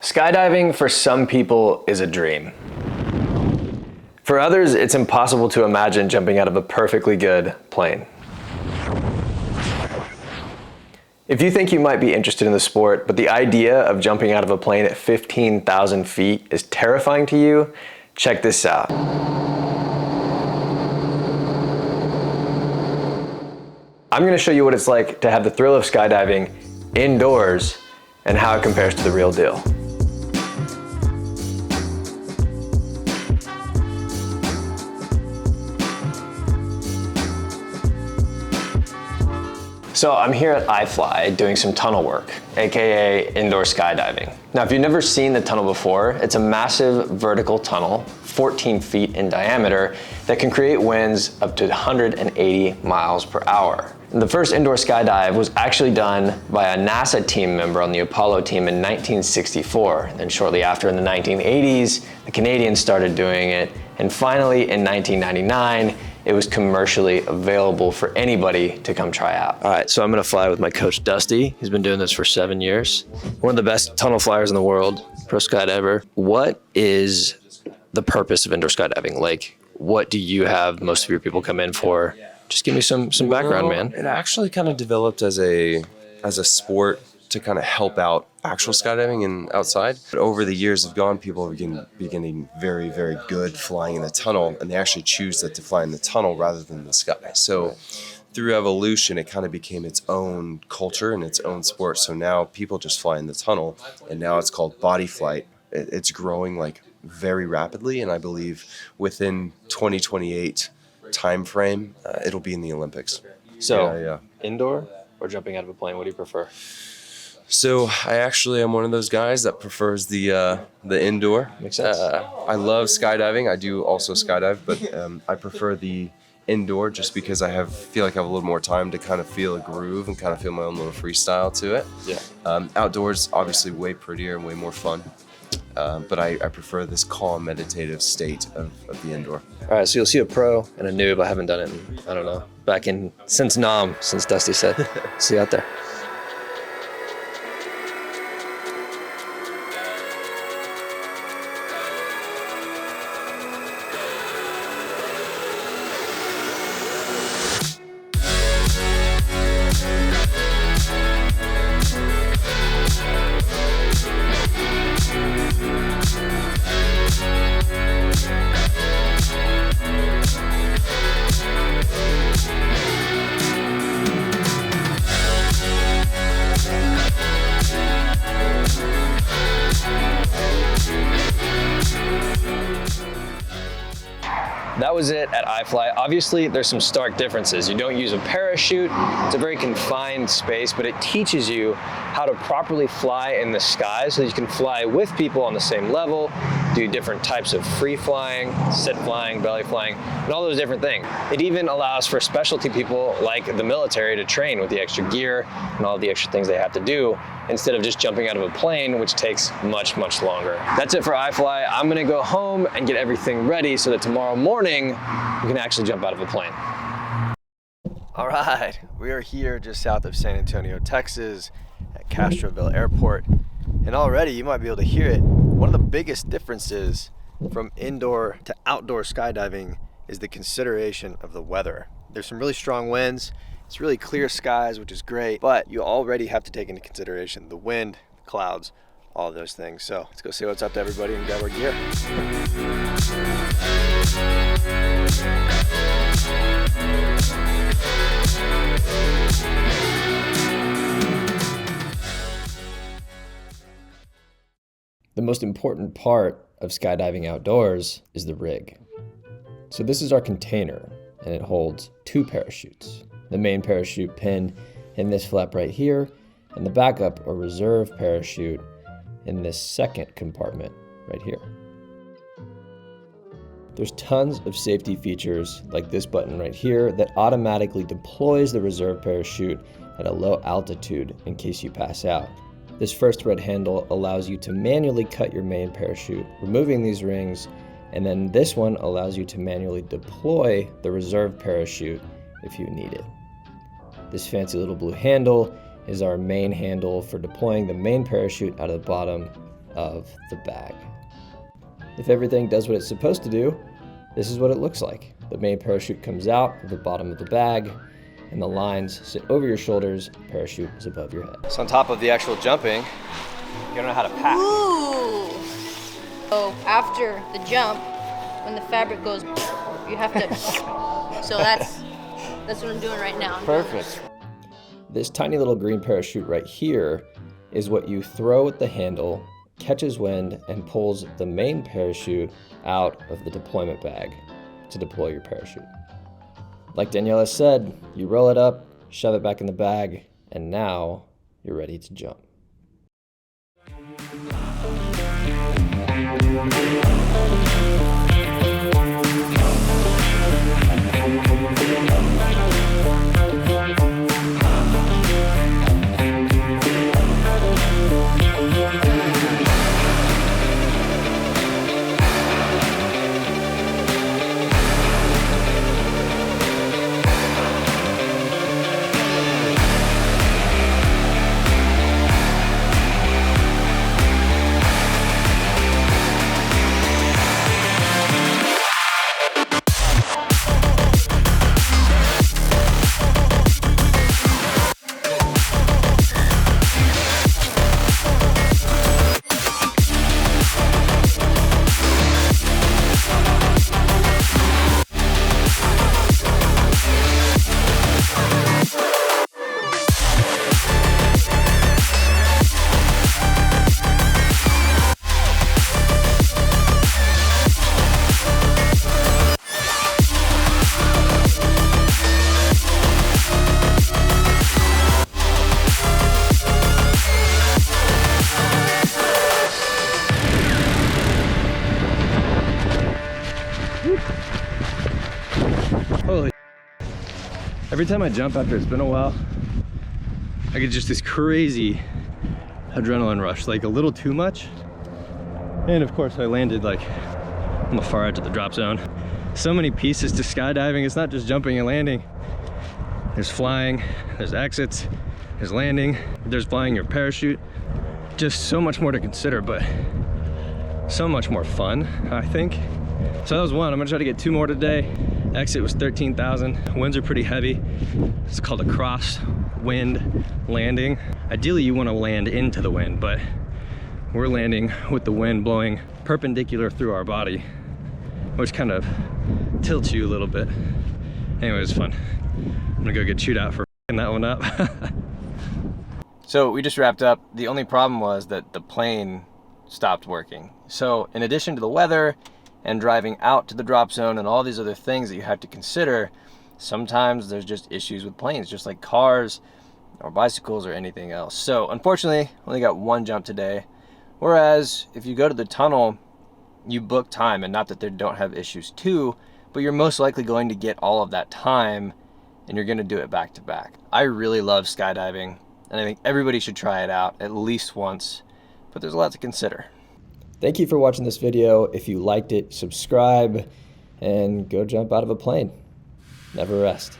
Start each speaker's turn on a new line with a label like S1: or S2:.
S1: Skydiving for some people is a dream. For others, it's impossible to imagine jumping out of a perfectly good plane. If you think you might be interested in the sport, but the idea of jumping out of a plane at 15,000 feet is terrifying to you, check this out. I'm going to show you what it's like to have the thrill of skydiving indoors and how it compares to the real deal. So I'm here at iFLY doing some tunnel work, AKA indoor skydiving. Now, if you've never seen the tunnel before, it's a massive vertical tunnel, 14 feet in diameter, that can create winds up to 180 miles per hour. And the first indoor skydive was actually done by a NASA team member on the Apollo team in 1964. Then shortly after, in the 1980s, the Canadians started doing it. And finally, in 1999, it was commercially available for anybody to come try out. All right, so I'm gonna fly with my coach, Dusty. He's been doing this for 7 years. One of the best tunnel flyers in the world, pro skydiver. What is the purpose of indoor skydiving? Like, what do you have most of your people come in for? Just give me some background, man.
S2: It actually kind of developed as a sport to kind of help out actual skydiving and outside. But over the years have gone, people are beginning very, very good flying in the tunnel, and they actually choose to fly in the tunnel rather than the sky. So through evolution, it kind of became its own culture and its own sport. So now people just fly in the tunnel, and now it's called body flight. It's growing like very rapidly, and I believe within 2028 time frame, it'll be in the Olympics.
S1: So indoor or jumping out of a plane, what do you prefer?
S2: So I actually am one of those guys that prefers the indoor.
S1: Makes sense.
S2: I love skydiving. I do also skydive, but I prefer the indoor just because I feel like I have a little more time to kind of feel a groove and kind of feel my own little freestyle to it.
S1: Yeah.
S2: Outdoors, obviously way prettier and way more fun. But I prefer this calm, meditative state of the indoor.
S1: All right, so you'll see a pro and a noob. I haven't done it in, I don't know, since Dusty said. See you out there. That was it at iFLY. Obviously, there's some stark differences. You don't use a parachute. It's a very confined space, but it teaches you how to properly fly in the sky so that you can fly with people on the same level, do different types of free flying, sit flying, belly flying, and all those different things. It even allows for specialty people like the military to train with the extra gear and all the extra things they have to do instead of just jumping out of a plane, which takes much, much longer. That's it for iFLY. I'm gonna go home and get everything ready so that tomorrow morning we can actually jump out of a plane. All right, we are here just south of San Antonio, Texas at Castroville Airport. And already you might be able to hear it. One of the biggest differences from indoor to outdoor skydiving is the consideration of the weather. There's some really strong winds. It's really clear skies, which is great, but you already have to take into consideration the wind, clouds, all of those things. So let's go say what's up to everybody and grab our gear. The most important part of skydiving outdoors is the rig. So this is our container, and it holds 2 parachutes. The main parachute pinned in this flap right here, and the backup or reserve parachute in this second compartment right here. There's tons of safety features like this button right here that automatically deploys the reserve parachute at a low altitude in case you pass out. This first red handle allows you to manually cut your main parachute, removing these rings, and then this one allows you to manually deploy the reserve parachute if you need it. This fancy little blue handle is our main handle for deploying the main parachute out of the bottom of the bag. If everything does what it's supposed to do, this is what it looks like. The main parachute comes out of the bottom of the bag, and the lines sit over your shoulders, parachute is above your head. So on top of the actual jumping, you don't know how to pack.
S3: Ooh! So after the jump, when the fabric goes, you have to, so that's what I'm doing right now.
S1: Perfect. This tiny little green parachute right here is what you throw at the handle, catches wind, and pulls the main parachute out of the deployment bag to deploy your parachute. Like Daniela said, you roll it up, shove it back in the bag, and now you're ready to jump. Holy, every time I jump after it's been a while, I get just this crazy adrenaline rush, like a little too much. And of course I landed like on the far edge of the drop zone. So many pieces to skydiving. It's not just jumping and landing. There's flying, there's exits, there's landing, there's flying your parachute. Just so much more to consider, but so much more fun, I think. So that was one. I'm gonna try to get 2 more today. Exit was 13,000. Winds are pretty heavy. It's called a cross wind landing. Ideally you want to land into the wind, but we're landing with the wind blowing perpendicular through our body, which kind of tilts you a little bit. Anyway, it was fun. I'm gonna go get chewed out for that one up. So we just wrapped up. The only problem was that the plane stopped working. So in addition to the weather and driving out to the drop zone and all these other things that you have to consider, sometimes there's just issues with planes, just like cars or bicycles or anything else. So unfortunately, only got 1 jump today. Whereas if you go to the tunnel, you book time, and not that they don't have issues too, but you're most likely going to get all of that time and you're gonna do it back to back. I really love skydiving, and I think everybody should try it out at least once, but there's a lot to consider. Thank you for watching this video. If you liked it, subscribe and go jump out of a plane. Never rest.